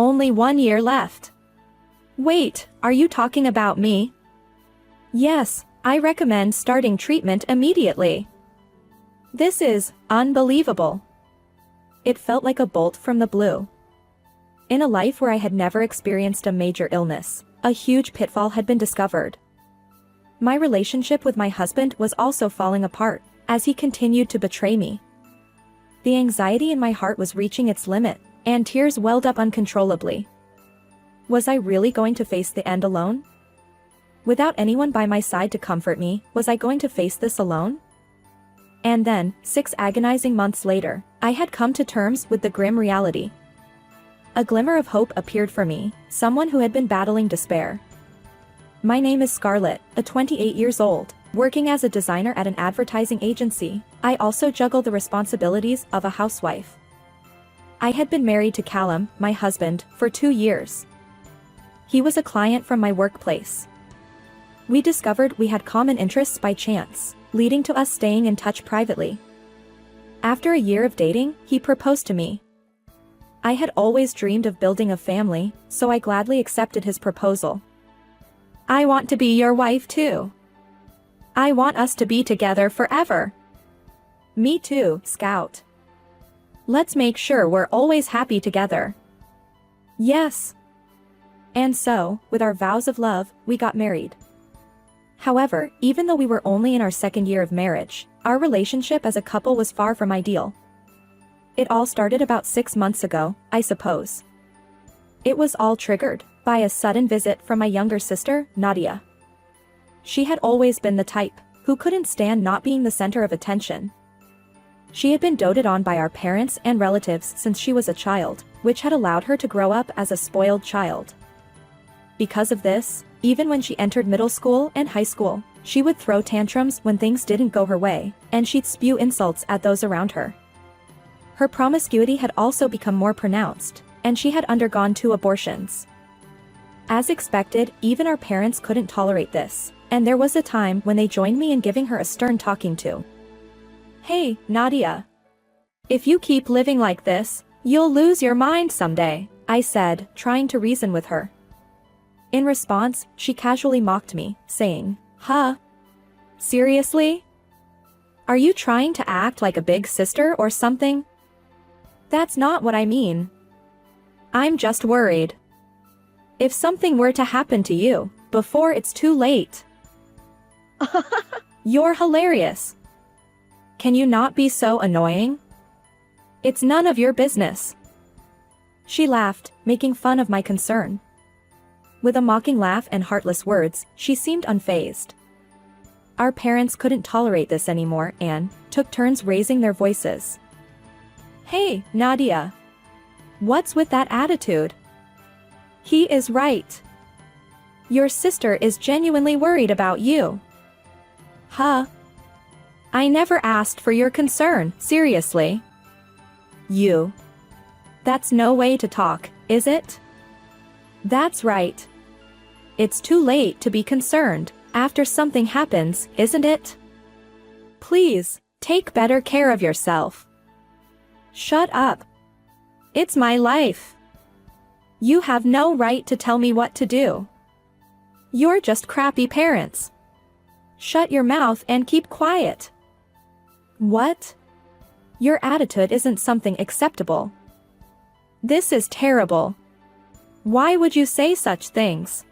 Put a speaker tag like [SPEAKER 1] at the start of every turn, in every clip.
[SPEAKER 1] Only 1 year left. Wait, are you talking about me? Yes, I recommend starting treatment immediately. This is unbelievable. It felt like a bolt from the blue. In a life where I had never experienced a major illness, a huge pitfall had been discovered. My relationship with my husband was also falling apart, as he continued to betray me. The anxiety in my heart was reaching its limit, and tears welled up uncontrollably. Was I really going to face the end alone? Without anyone by my side to comfort me, was I going to face this alone? And then, 6 agonizing months later, I had come to terms with the grim reality. A glimmer of hope appeared for me, someone who had been battling despair. My name is Scarlett, a 28 years old, working as a designer at an advertising agency. I also juggle the responsibilities of a housewife. I had been married to Callum, my husband, for 2 years. He was a client from my workplace. We discovered we had common interests by chance, leading to us staying in touch privately. After a year of dating, he proposed to me. I had always dreamed of building a family, so I gladly accepted his proposal. I want to be your wife too. I want us to be together forever. Me too, Scout. Let's make sure we're always happy together. Yes. And so, with our vows of love, we got married. However, even though we were only in our 2nd year of marriage, our relationship as a couple was far from ideal. It all started about 6 months ago, I suppose. It was all triggered by a sudden visit from my younger sister, Nadia. She had always been the type who couldn't stand not being the center of attention. She had been doted on by our parents and relatives since she was a child, which had allowed her to grow up as a spoiled child. Because of this, even when she entered middle school and high school, she would throw tantrums when things didn't go her way, and she'd spew insults at those around her. Her promiscuity had also become more pronounced, and she had undergone 2 abortions. As expected, even our parents couldn't tolerate this, and there was a time when they joined me in giving her a stern talking to. Hey, Nadia. If you keep living like this, you'll lose your mind someday, I said, trying to reason with her. In response, she casually mocked me, saying, "Huh? Seriously? Are you trying to act like a big sister or something? That's not what I mean. I'm just worried. If something were to happen to you, before it's too late." You're hilarious. Can you not be so annoying? It's none of your business. She laughed, making fun of my concern. With a mocking laugh and heartless words, she seemed unfazed. Our parents couldn't tolerate this anymore and took turns raising their voices. Hey, Nadia. What's with that attitude? He is right. Your sister is genuinely worried about you. Huh? I never asked for your concern, seriously. You. That's no way to talk, is it? That's right. It's too late to be concerned after something happens, isn't it? Please, take better care of yourself. Shut up. It's my life. You have no right to tell me what to do. You're just crappy parents. Shut your mouth and keep quiet. What? Your attitude isn't something acceptable. This is terrible. Why would you say such things?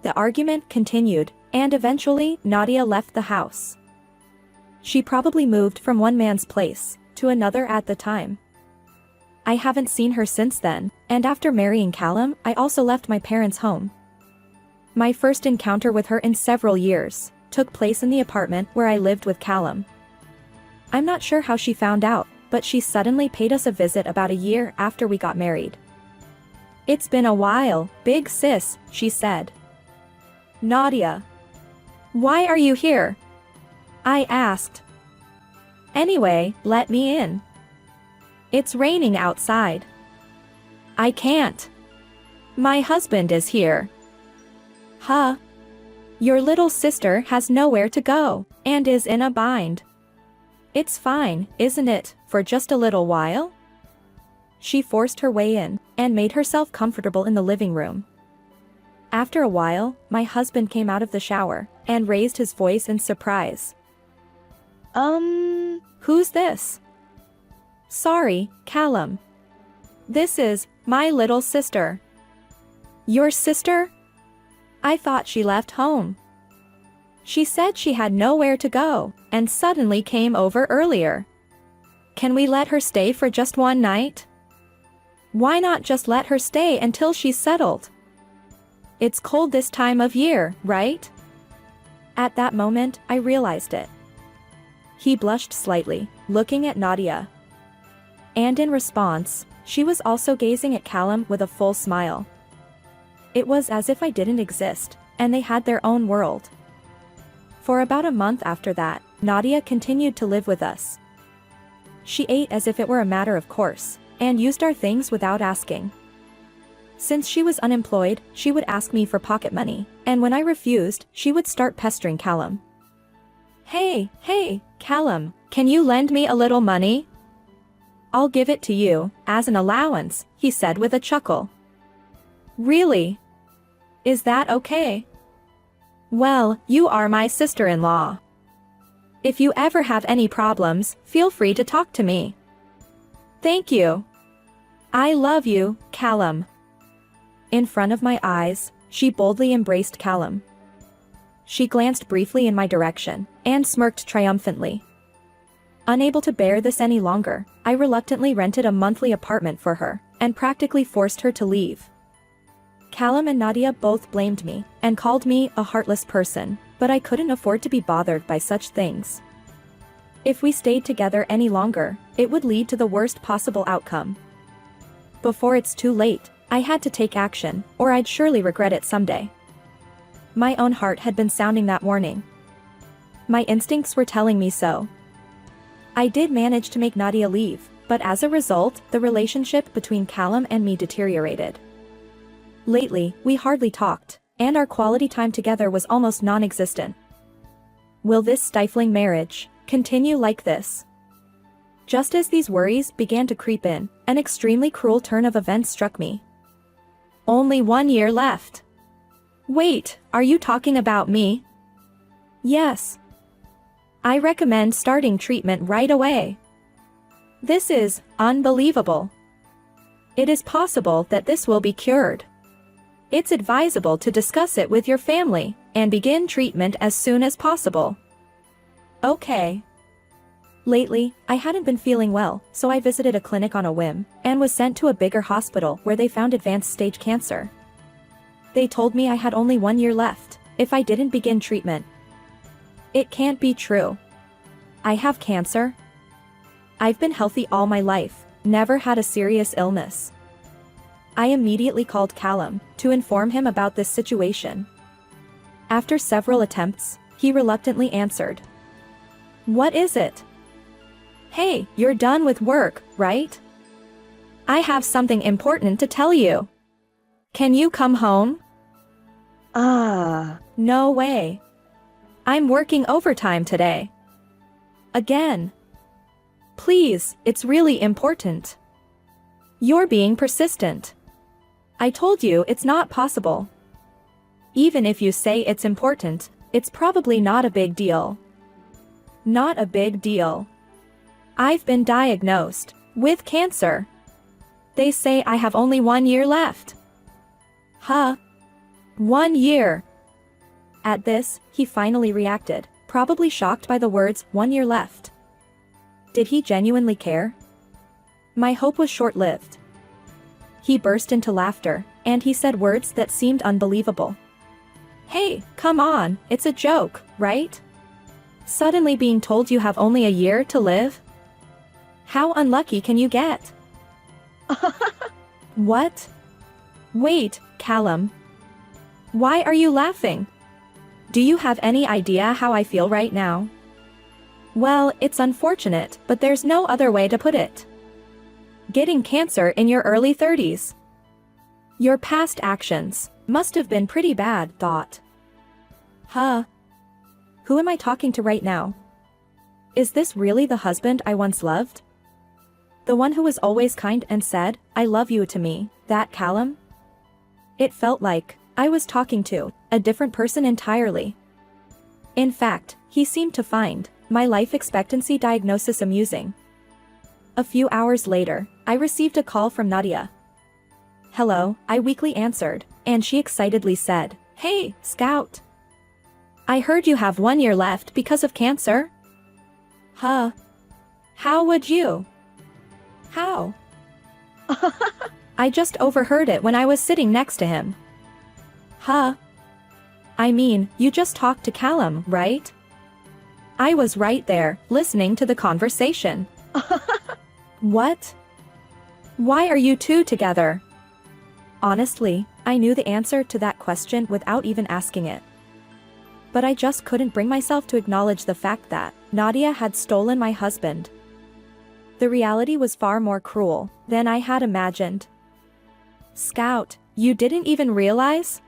[SPEAKER 1] The argument continued, and eventually, Nadia left the house. She probably moved from one man's place to another at the time. I haven't seen her since then, and after marrying Callum, I also left my parents' home. My first encounter with her in several years took place in the apartment where I lived with Callum. I'm not sure how she found out, but she suddenly paid us a visit about a year after we got married. It's been a while, big sis, she said. Nadia. Why are you here? I asked. Anyway, let me in. It's raining outside. I can't. My husband is here. Huh? Your little sister has nowhere to go, and is in a bind. It's fine, isn't it, for just a little while? She forced her way in and made herself comfortable in the living room. After a while, my husband came out of the shower and raised his voice in surprise. Who's this? Sorry, Callum. This is my little sister. Your sister? I thought she left home. She said she had nowhere to go and suddenly came over earlier. Can we let her stay for just one night? Why not just let her stay until she's settled? It's cold this time of year, right? At that moment, I realized it. He blushed slightly, looking at Nadia. And in response, she was also gazing at Callum with a full smile. It was as if I didn't exist, and they had their own world. For about a month after that, Nadia continued to live with us. She ate as if it were a matter of course, and used our things without asking. Since she was unemployed, she would ask me for pocket money, and when I refused, she would start pestering Callum. Hey, Callum, can you lend me a little money? I'll give it to you, as an allowance, he said with a chuckle. Really? Is that okay? Well, you are my sister-in-law. If you ever have any problems, feel free to talk to me. Thank you. I love you, Callum. In front of my eyes, she boldly embraced Callum. She glanced briefly in my direction, and smirked triumphantly. Unable to bear this any longer, I reluctantly rented a monthly apartment for her, and practically forced her to leave. Callum and Nadia both blamed me, and called me a heartless person, but I couldn't afford to be bothered by such things. If we stayed together any longer, it would lead to the worst possible outcome. Before it's too late, I had to take action, or I'd surely regret it someday. My own heart had been sounding that warning. My instincts were telling me so. I did manage to make Nadia leave, but as a result, the relationship between Callum and me deteriorated. Lately, we hardly talked, and our quality time together was almost non-existent. Will this stifling marriage continue like this? Just as these worries began to creep in, an extremely cruel turn of events struck me. Only 1 year left. Wait, are you talking about me? Yes. I recommend starting treatment right away. This is unbelievable. It is possible that this will be cured. It's advisable to discuss it with your family and begin treatment as soon as possible. Okay. Lately, I hadn't been feeling well, so I visited a clinic on a whim and was sent to a bigger hospital where they found advanced stage cancer. They told me I had only 1 year left if I didn't begin treatment. It can't be true. I have cancer? I've been healthy all my life, never had a serious illness. I immediately called Callum to inform him about this situation. After several attempts, he reluctantly answered. What is it? Hey, you're done with work, right? I have something important to tell you. Can you come home? No way. I'm working overtime today. Again. Please, it's really important. You're being persistent. I told you it's not possible. Even if you say it's important, it's probably not a big deal. Not a big deal. I've been diagnosed with cancer. They say I have only 1 year left. Huh? 1 year. At this, he finally reacted, probably shocked by the words, 1 year left. Did he genuinely care? My hope was short-lived. He burst into laughter, and he said words that seemed unbelievable. Hey, come on, it's a joke, right? Suddenly being told you have only a year to live? How unlucky can you get? What? Wait, Callum. Why are you laughing? Do you have any idea how I feel right now? Well, it's unfortunate, but there's no other way to put it. Getting cancer in your early 30s. Your past actions must have been pretty bad, thought. Huh? Who am I talking to right now? Is this really the husband I once loved? The one who was always kind and said, "I love you" to me, that Callum? It felt like I was talking to a different person entirely. In fact, he seemed to find my life expectancy diagnosis amusing. A few hours later, I received a call from Nadia. "Hello," I weakly answered, and she excitedly said, "Hey, Scout. I heard you have 1 year left because of cancer?" Huh? How would you? How? I just overheard it when I was sitting next to him. Huh? I mean, you just talked to Callum, right? I was right there, listening to the conversation. What? Why are you two together? Honestly, I knew the answer to that question without even asking it. But I just couldn't bring myself to acknowledge the fact that Nadia had stolen my husband. The reality was far more cruel than I had imagined. Scout, you didn't even realize?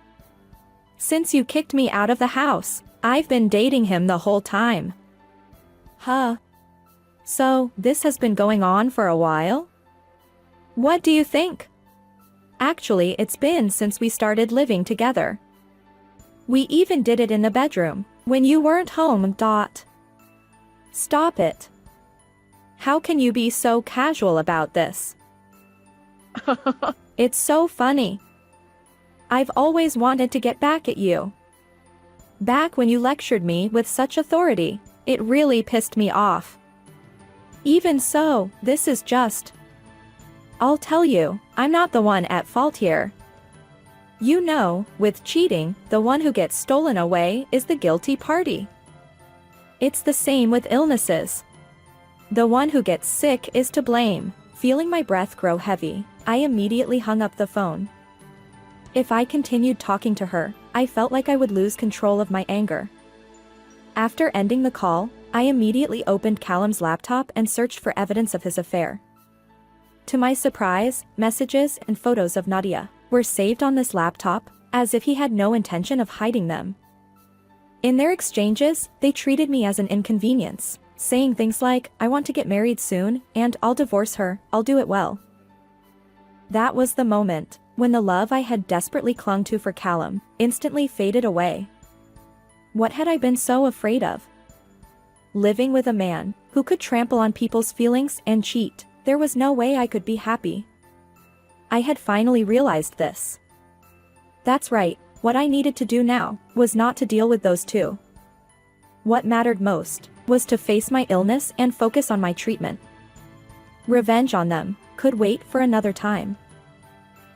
[SPEAKER 1] Since you kicked me out of the house, I've been dating him the whole time. Huh? So, this has been going on for a while? What do you think? Actually, it's been since we started living together. We even did it in the bedroom, when you weren't home. Stop it. How can you be so casual about this? It's so funny. I've always wanted to get back at you. Back when you lectured me with such authority, it really pissed me off. Even so, this is just... I'll tell you, I'm not the one at fault here. You know, with cheating, the one who gets stolen away is the guilty party. It's the same with illnesses. The one who gets sick is to blame. Feeling my breath grow heavy, I immediately hung up the phone. If I continued talking to her, I felt like I would lose control of my anger. After ending the call, I immediately opened Callum's laptop and searched for evidence of his affair. To my surprise, messages and photos of Nadia were saved on this laptop, as if he had no intention of hiding them. In their exchanges, they treated me as an inconvenience, saying things like, "I want to get married soon, and I'll divorce her, I'll do it well." That was the moment when the love I had desperately clung to for Callum instantly faded away. What had I been so afraid of? Living with a man who could trample on people's feelings and cheat. There was no way I could be happy. I had finally realized this. That's right, what I needed to do now was not to deal with those two. What mattered most was to face my illness and focus on my treatment. Revenge on them could wait for another time.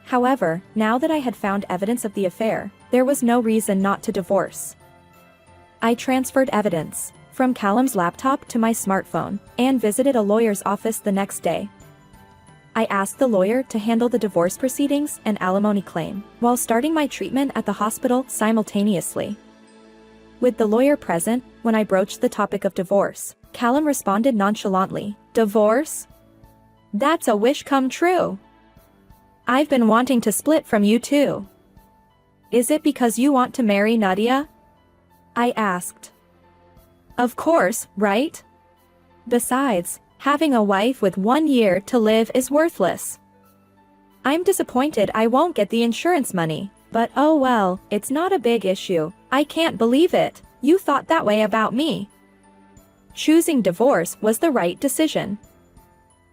[SPEAKER 1] However, now that I had found evidence of the affair, there was no reason not to divorce. I transferred evidence from Callum's laptop to my smartphone and visited a lawyer's office the next day. I asked the lawyer to handle the divorce proceedings and alimony claim, while starting my treatment at the hospital simultaneously. With the lawyer present, when I broached the topic of divorce, Callum responded nonchalantly, "Divorce? That's a wish come true. I've been wanting to split from you too. Is it because you want to marry Nadia?" I asked. Of course, right? Besides, having a wife with 1 year to live is worthless. I'm disappointed I won't get the insurance money, but oh well, it's not a big issue. I can't believe it, you thought that way about me. Choosing divorce was the right decision.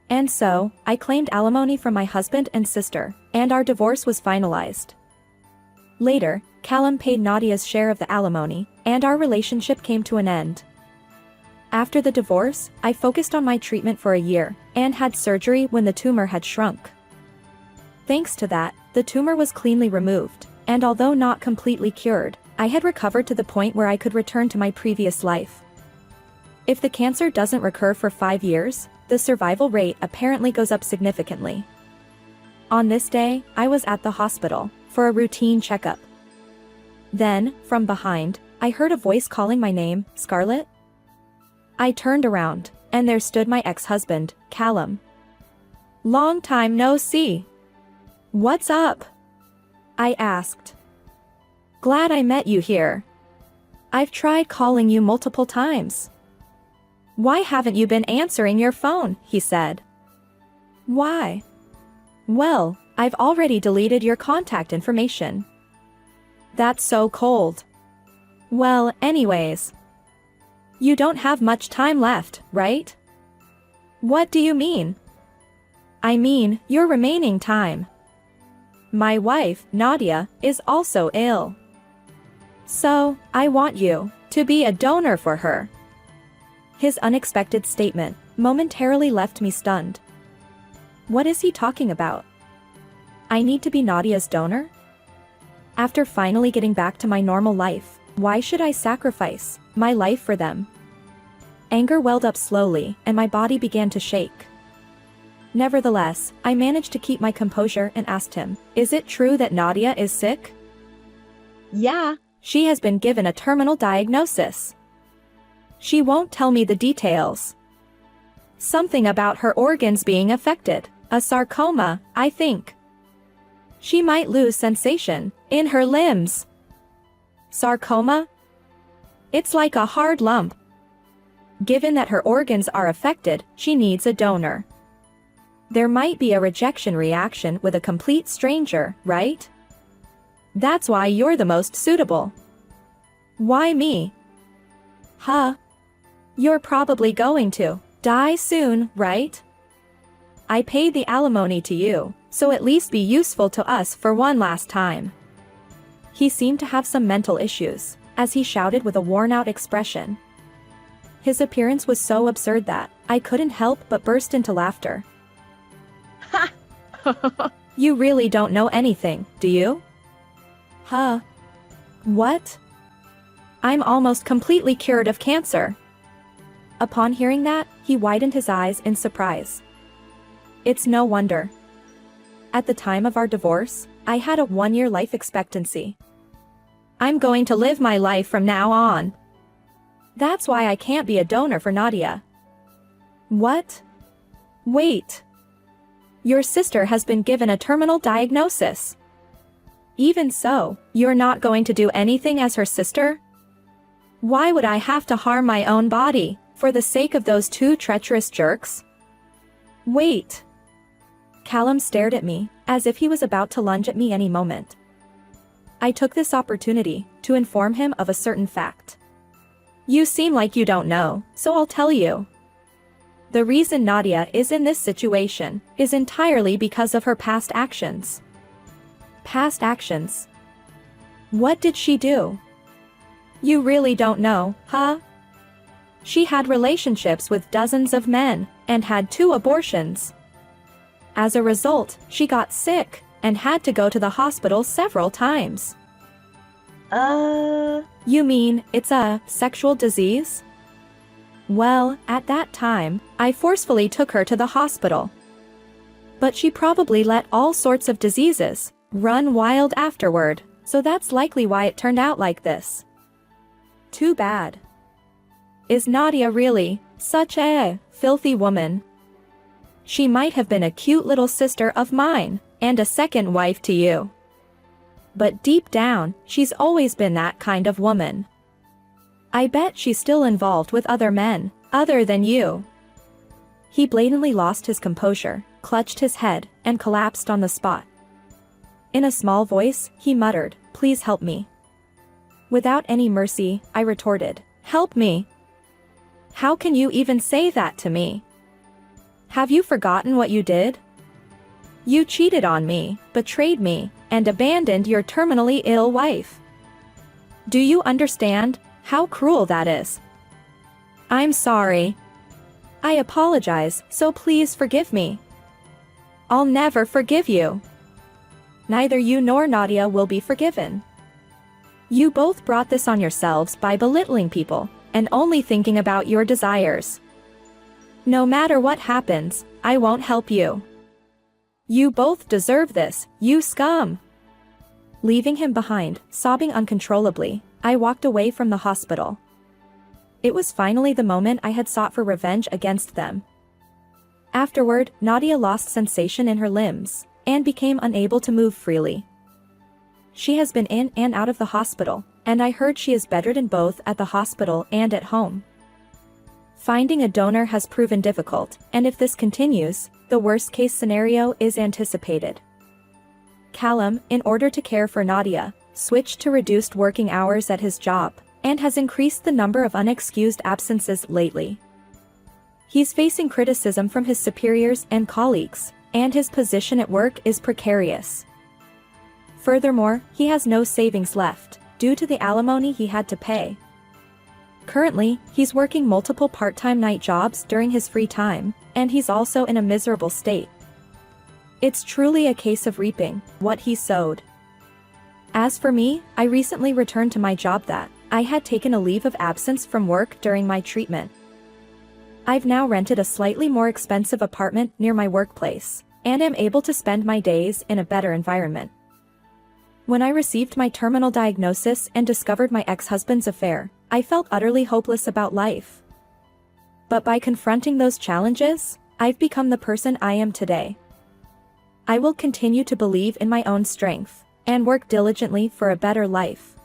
[SPEAKER 1] And so, I claimed alimony from my husband and sister, and our divorce was finalized. Later, Callum paid Nadia's share of the alimony, and our relationship came to an end. After the divorce, I focused on my treatment for a year, and had surgery when the tumor had shrunk. Thanks to that, the tumor was cleanly removed, and although not completely cured, I had recovered to the point where I could return to my previous life. If the cancer doesn't recur for 5 years, the survival rate apparently goes up significantly. On this day, I was at the hospital for a routine checkup. Then, from behind, I heard a voice calling my name, "Scarlett?" I turned around, and there stood my ex-husband, Callum. "Long time no see. What's up?" I asked. "Glad I met you here. I've tried calling you multiple times. Why haven't you been answering your phone?" he said. Why? Well, I've already deleted your contact information. That's so cold. Well, anyways. You don't have much time left, right? What do you mean? I mean, your remaining time. My wife, Nadia, is also ill. So, I want you to be a donor for her. His unexpected statement momentarily left me stunned. What is he talking about? I need to be Nadia's donor? After finally getting back to my normal life, why should I sacrifice my life for them? Anger welled up slowly, and my body began to shake. Nevertheless, I managed to keep my composure and asked him, is it true that Nadia is sick? Yeah, she has been given a terminal diagnosis. She won't tell me the details. Something about her organs being affected, a sarcoma, I think. She might lose sensation in her limbs. Sarcoma? It's like a hard lump. Given that her organs are affected, she needs a donor. There might be a rejection reaction with a complete stranger, right? That's why you're the most suitable. Why me? Huh? You're probably going to die soon, right? I paid the alimony to you, so at least be useful to us for one last time. He seemed to have some mental issues, as he shouted with a worn-out expression. His appearance was so absurd that I couldn't help but burst into laughter. Ha! You really don't know anything, do you? Huh? What? I'm almost completely cured of cancer. Upon hearing that, he widened his eyes in surprise. It's no wonder. At the time of our divorce, I had a 1-year life expectancy. I'm going to live my life from now on. That's why I can't be a donor for Nadia. What? Wait. Your sister has been given a terminal diagnosis. Even so, you're not going to do anything as her sister? Why would I have to harm my own body, for the sake of those two treacherous jerks? Wait. Callum stared at me, as if he was about to lunge at me any moment. I took this opportunity to inform him of a certain fact. You seem like you don't know, so I'll tell you. The reason Nadia is in this situation is entirely because of her past actions. Past actions? What did she do? You really don't know, huh? She had relationships with dozens of men, and had 2 abortions. As a result, she got sick, and had to go to the hospital several times. You mean, it's a sexual disease? Well, at that time, I forcefully took her to the hospital. But she probably let all sorts of diseases run wild afterward, so that's likely why it turned out like this. Too bad. Is Nadia really such a filthy woman? She might have been a cute little sister of mine, and a second wife to you. But deep down, she's always been that kind of woman. I bet she's still involved with other men, other than you. He blatantly lost his composure, clutched his head, and collapsed on the spot. In a small voice, he muttered, "Please help me." Without any mercy, I retorted, "Help me? How can you even say that to me? Have you forgotten what you did? You cheated on me, betrayed me, and abandoned your terminally ill wife. Do you understand how cruel that is? I'm sorry. I apologize, so please forgive me. I'll never forgive you. Neither you nor Nadia will be forgiven. You both brought this on yourselves by belittling people, and only thinking about your desires. No matter what happens, I won't help you. You both deserve this, you scum." Leaving him behind, sobbing uncontrollably, I walked away from the hospital. It was finally the moment I had sought for revenge against them. Afterward, Nadia lost sensation in her limbs, and became unable to move freely. She has been in and out of the hospital, and I heard she is bedridden both at the hospital and at home. Finding a donor has proven difficult, and if this continues, the worst-case scenario is anticipated. Callum, in order to care for Nadia, switched to reduced working hours at his job, and has increased the number of unexcused absences lately. He's facing criticism from his superiors and colleagues, and his position at work is precarious. Furthermore, he has no savings left, due to the alimony he had to pay. Currently, he's working multiple part-time night jobs during his free time, and he's also in a miserable state. It's truly a case of reaping what he sowed. As for me, I recently returned to my job that I had taken a leave of absence from work during my treatment. I've now rented a slightly more expensive apartment near my workplace, and am able to spend my days in a better environment. When I received my terminal diagnosis and discovered my ex-husband's affair, I felt utterly hopeless about life. But by confronting those challenges, I've become the person I am today. I will continue to believe in my own strength, and work diligently for a better life.